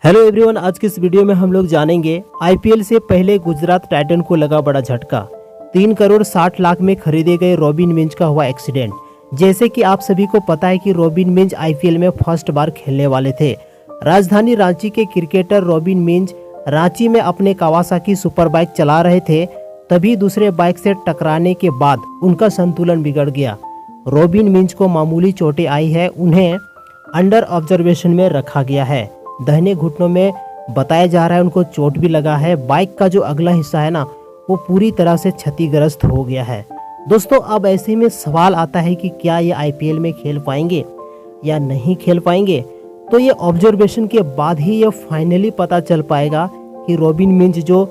Hello everyone, आज की इस वीडियो में हम लोग जानेंगे आईपीएल से पहले गुजरात टाइटन को लगा बड़ा झटका। 3 करोड़ 60 लाख में खरीदे गए रॉबिन मिंज का हुआ एक्सीडेंट। जैसे कि आप सभी को पता है कि रॉबिन मिंज आईपीएल में फर्स्ट बार खेलने वाले थे। राजधानी रांची के क्रिकेटर रॉबिन मिंज रांची में अपने कावासाकी सुपर बाइक चला रहे थे, तभी दूसरे बाइक से टकराने के बाद उनका संतुलन बिगड़ गया। रॉबिन मिंज को मामूली चोटें आई है, उन्हें अंडर ऑब्जर्वेशन में रखा गया है। दाहिने घुटनों में बताया जा रहा है उनको चोट भी लगा है। बाइक का जो अगला हिस्सा है ना, वो पूरी तरह से क्षतिग्रस्त हो गया है। दोस्तों, अब ऐसे में सवाल आता है कि क्या ये आईपीएल में खेल पाएंगे या नहीं खेल पाएंगे। तो ये ऑब्जर्वेशन के बाद ही ये फाइनली पता चल पाएगा कि रॉबिन मिंज जो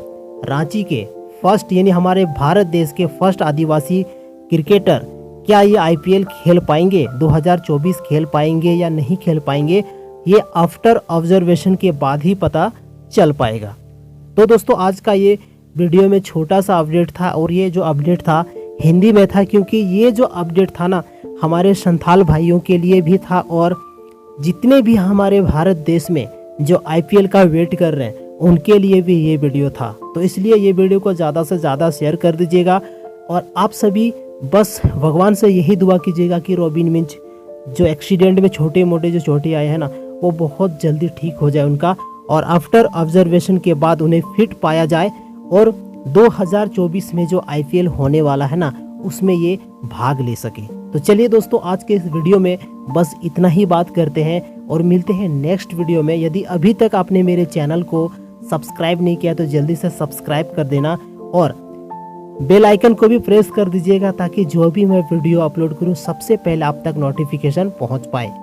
रांची के फर्स्ट यानी हमारे भारत देश के फर्स्ट आदिवासी क्रिकेटर, क्या ये आईपीएल खेल पाएंगे, 2024 खेल पाएंगे या नहीं खेल पाएंगे, ये आफ्टर ऑब्जर्वेशन के बाद ही पता चल पाएगा। तो दोस्तों, आज का ये वीडियो में छोटा सा अपडेट था और ये जो अपडेट था हिंदी में था, क्योंकि ये जो अपडेट था ना हमारे संथाल भाइयों के लिए भी था और जितने भी हमारे भारत देश में जो आईपीएल का वेट कर रहे हैं उनके लिए भी ये वीडियो था। तो इसलिए ये वीडियो को ज़्यादा से ज़्यादा शेयर कर दीजिएगा और आप सभी बस भगवान से यही दुआ कीजिएगा कि रॉबिन मिंज जो एक्सीडेंट में छोटे मोटे जो चोटें आए हैं ना, वो बहुत जल्दी ठीक हो जाए उनका, और आफ्टर ऑब्जर्वेशन के बाद उन्हें फिट पाया जाए और 2024 में जो आईपीएल होने वाला है ना, उसमें ये भाग ले सके। तो चलिए दोस्तों, आज के इस वीडियो में बस इतना ही बात करते हैं और मिलते हैं नेक्स्ट वीडियो में। यदि अभी तक आपने मेरे चैनल को सब्सक्राइब नहीं किया तो जल्दी से सब्सक्राइब कर देना और बेल आइकन को भी प्रेस कर दीजिएगा, ताकि जो भी मैं वीडियो अपलोड करूं सबसे पहले आप तक नोटिफिकेशन पहुंच पाए।